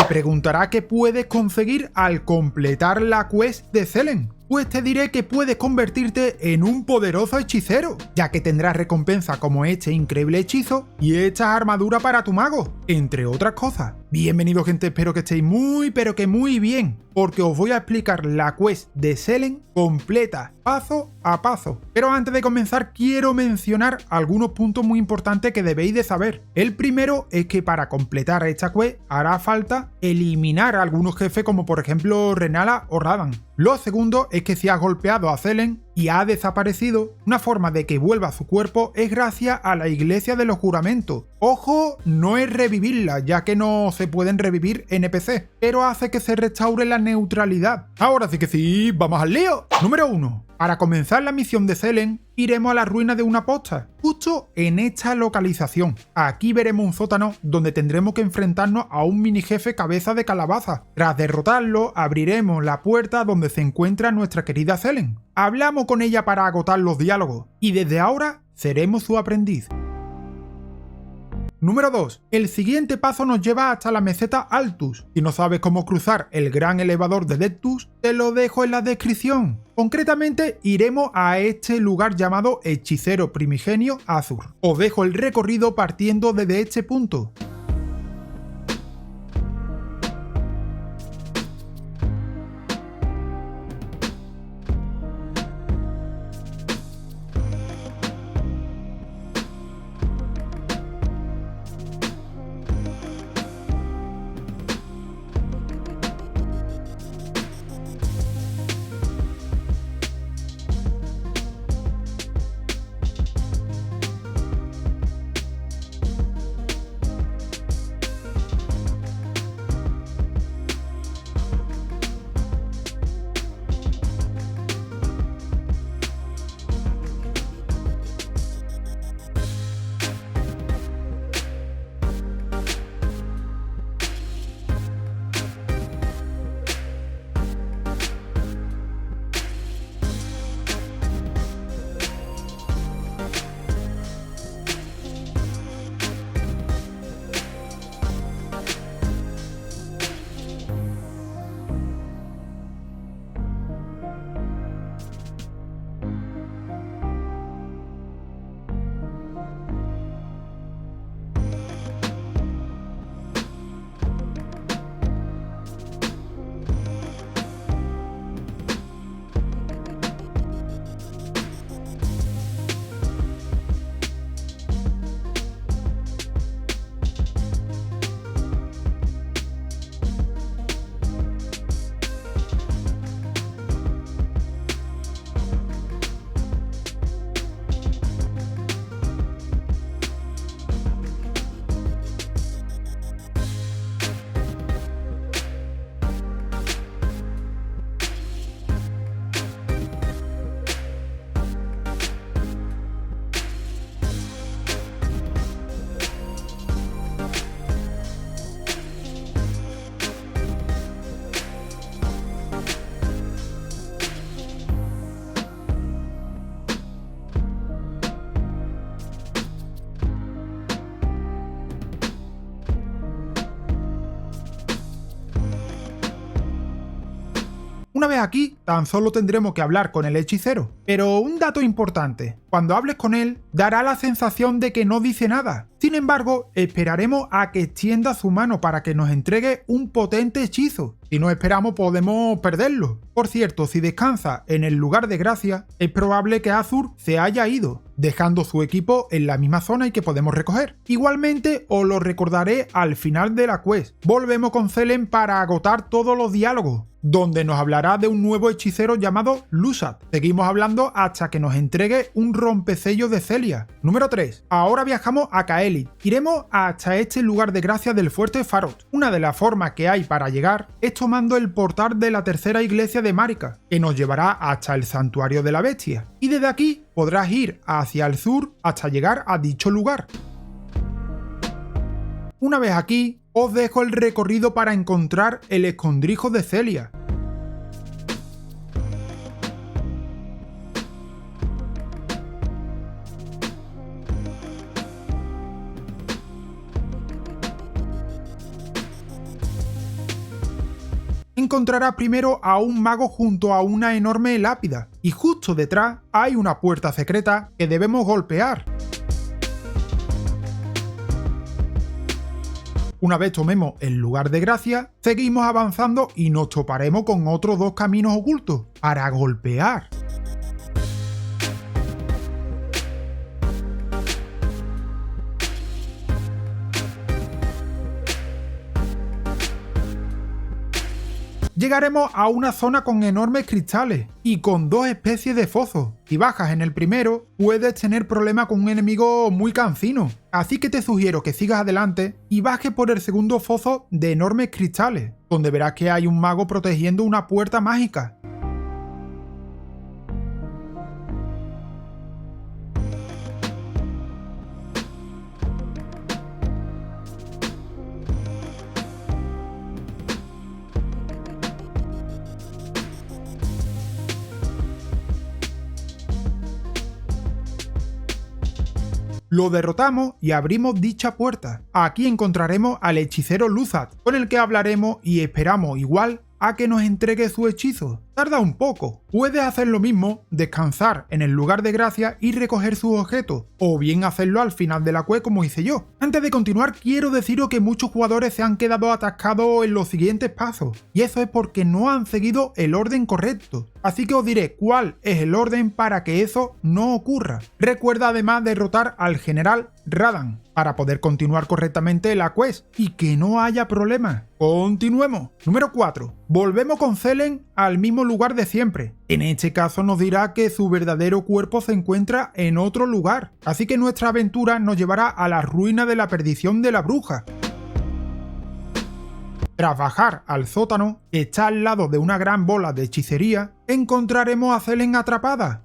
Te preguntará qué puedes conseguir al completar la quest de Selen. Pues te diré que puedes convertirte en un poderoso hechicero, ya que tendrás recompensa como este increíble hechizo y esta armadura para tu mago, entre otras cosas. Bienvenido, gente, espero que estéis muy pero que muy bien, porque os voy a explicar la quest de Selen completa, paso a paso. Pero antes de comenzar quiero mencionar algunos puntos muy importantes que debéis de saber. El primero es que para completar esta quest hará falta eliminar a algunos jefes como por ejemplo Renala o Radan. Lo segundo es que si has golpeado a Selen y ha desaparecido, una forma de que vuelva a su cuerpo es gracias a la Iglesia de los Juramentos. Ojo, no es revivirla, ya que no se pueden revivir NPC, pero hace que se restaure la neutralidad. Ahora sí que sí, ¡vamos al lío! Número 1. Para comenzar la misión de Selen, iremos a la ruina de una posta, justo en esta localización. Aquí veremos un sótano donde tendremos que enfrentarnos a un mini jefe cabeza de calabaza. Tras derrotarlo, abriremos la puerta donde se encuentra nuestra querida Selen. Hablamos con ella para agotar los diálogos, y desde ahora seremos su aprendiz. Número 2. El siguiente paso nos lleva hasta la meseta Altus. Si no sabes cómo cruzar el gran elevador de Dectus, te lo dejo en la descripción. Concretamente, iremos a este lugar llamado Hechicero Primigenio Azur. Os dejo el recorrido partiendo desde este punto. Una vez aquí, tan solo tendremos que hablar con el hechicero. Pero un dato importante, cuando hables con él, dará la sensación de que no dice nada. Sin embargo, esperaremos a que extienda su mano para que nos entregue un potente hechizo. Si no esperamos, podemos perderlo. Por cierto, si descansa en el lugar de gracia, es probable que Azur se haya ido, dejando su equipo en la misma zona y que podemos recoger. Igualmente, os lo recordaré al final de la quest. Volvemos con Selen para agotar todos los diálogos, donde nos hablará de un nuevo hechicero llamado Lusat. Seguimos hablando hasta que nos entregue un rompesello de Celia. Número 3. Ahora viajamos a Kaelit. Iremos hasta este lugar de gracia del fuerte Farot. Una de las formas que hay para llegar es tomando el portal de la tercera iglesia de Marika, que nos llevará hasta el santuario de la bestia. Y desde aquí podrás ir hacia el sur hasta llegar a dicho lugar. Una vez aquí, os dejo el recorrido para encontrar el escondrijo de Celia. encontrarás primero a un mago junto a una enorme lápida, y justo detrás hay una puerta secreta que debemos golpear. Una vez tomemos el lugar de gracia, seguimos avanzando y nos toparemos con otros dos caminos ocultos para golpear. Llegaremos a una zona con enormes cristales y con dos especies de fozos. Si bajas en el primero, puedes tener problemas con un enemigo muy cansino, así que te sugiero que sigas adelante y bajes por el segundo fozo de enormes cristales, donde verás que hay un mago protegiendo una puerta mágica. Lo derrotamos y abrimos dicha puerta. Aquí encontraremos al hechicero Luzat, con el que hablaremos y esperamos igual a que nos entregue su hechizo. Tarda un poco. Puedes hacer lo mismo, descansar en el lugar de gracia y recoger sus objetos, o bien hacerlo al final de la quest como hice yo. Antes de continuar, quiero deciros que muchos jugadores se han quedado atascados en los siguientes pasos, y eso es porque no han seguido el orden correcto. Así que os diré cuál es el orden para que eso no ocurra. Recuerda además derrotar al general Radan para poder continuar correctamente la quest y que no haya problemas. Continuemos. Número 4. Volvemos con Zelen al mismo lugar de siempre. En este caso nos dirá que su verdadero cuerpo se encuentra en otro lugar, así que nuestra aventura nos llevará a la ruina de la perdición de la bruja. Tras bajar al sótano, que está al lado de una gran bola de hechicería, encontraremos a Zelen atrapada.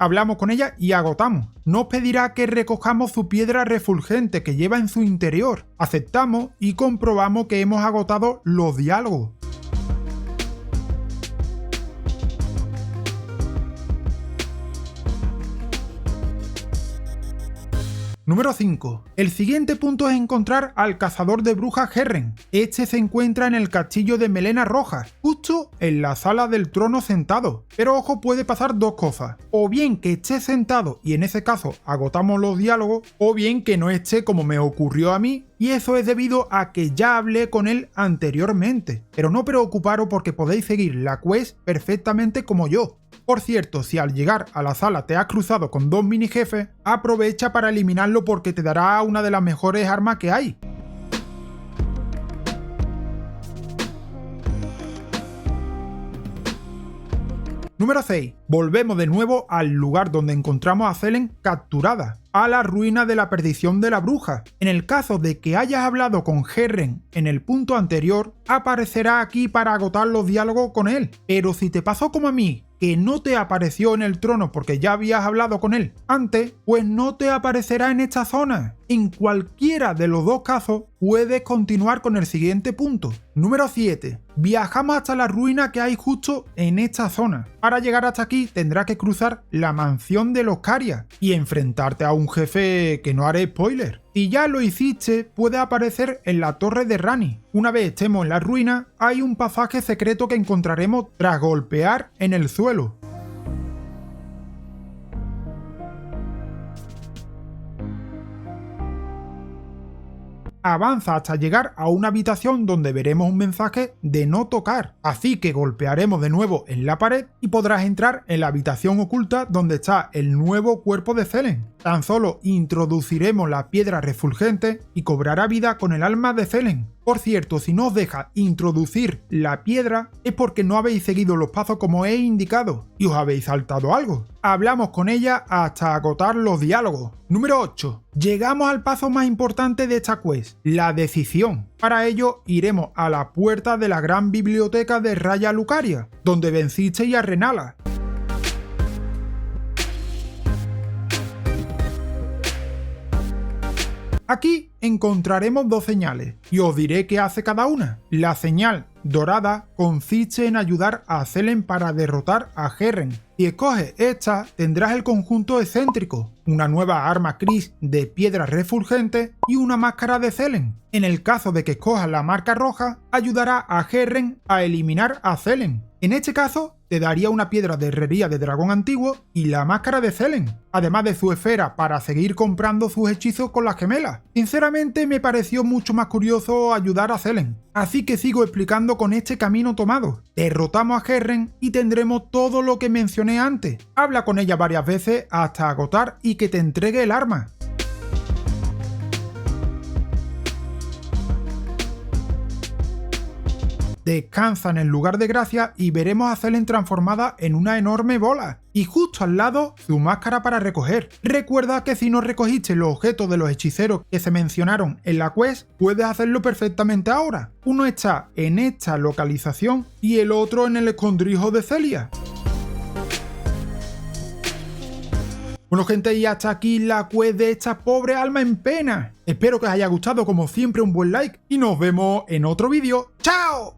Hablamos con ella y agotamos. Nos pedirá que recojamos su piedra refulgente que lleva en su interior. Aceptamos y comprobamos que hemos agotado los diálogos. Número 5. El siguiente punto es encontrar al cazador de brujas Herren. Este se encuentra en el castillo de Melena Roja, justo en la sala del trono sentado. Pero ojo, puede pasar dos cosas. O bien que esté sentado y en ese caso agotamos los diálogos, o bien que no esté como me ocurrió a mí, y eso es debido a que ya hablé con él anteriormente. Pero no preocuparos porque podéis seguir la quest perfectamente como yo. Por cierto, si al llegar a la sala te has cruzado con dos mini jefes, aprovecha para eliminarlo porque te dará una de las mejores armas que hay. Número 6. Volvemos de nuevo al lugar donde encontramos a Zelen capturada, a la ruina de la perdición de la bruja. En el caso de que hayas hablado con Herren en el punto anterior, aparecerá aquí para agotar los diálogos con él. Pero si te pasó como a mí, que no te apareció en el trono porque ya habías hablado con él antes, pues no te aparecerá en esta zona. En cualquiera de los dos casos, puedes continuar con el siguiente punto. Número 7. Viajamos hasta la ruina que hay justo en esta zona. Para llegar hasta aquí tendrás que cruzar la mansión de los Caria y enfrentarte a un jefe que no haré spoiler. Si ya lo hiciste, puede aparecer en la torre de Rani. Una vez estemos en la ruina, hay un pasaje secreto que encontraremos tras golpear en el suelo. Avanza hasta llegar a una habitación donde veremos un mensaje de no tocar, así que golpearemos de nuevo en la pared y podrás entrar en la habitación oculta donde está el nuevo cuerpo de Zelen. Tan solo introduciremos la piedra refulgente y cobrará vida con el alma de Zelen. Por cierto, si no os deja introducir la piedra es porque no habéis seguido los pasos como he indicado y os habéis saltado algo. Hablamos con ella hasta agotar los diálogos. Número 8. Llegamos al paso más importante de esta quest, la decisión. Para ello iremos a la puerta de la gran biblioteca de Raya Lucaria, donde vencisteis a Renala. Aquí encontraremos dos señales, y os diré qué hace cada una. La señal dorada consiste en ayudar a Zelen para derrotar a Herren. Si escoges esta, tendrás el conjunto excéntrico, una nueva arma Chris de piedras refulgentes y una máscara de Zelen. En el caso de que escojas la marca roja, ayudará a Herren a eliminar a Zelen. En este caso, te daría una piedra de herrería de dragón antiguo y la máscara de Zelen, además de su esfera para seguir comprando sus hechizos con las gemelas. Sinceramente me pareció mucho más curioso ayudar a Zelen, así que sigo explicando con este camino tomado. Derrotamos a Herren y tendremos todo lo que mencioné antes. Habla con ella varias veces hasta agotar y que te entregue el arma. Descansa en el lugar de gracia y veremos a Zelen transformada en una enorme bola. Y justo al lado, su máscara para recoger. Recuerda que si no recogiste los objetos de los hechiceros que se mencionaron en la quest, puedes hacerlo perfectamente ahora. Uno está en esta localización y el otro en el escondrijo de Celia. Bueno gente, y hasta aquí la quest de esta pobre alma en pena. Espero que os haya gustado, como siempre un buen like y nos vemos en otro vídeo. ¡Chao!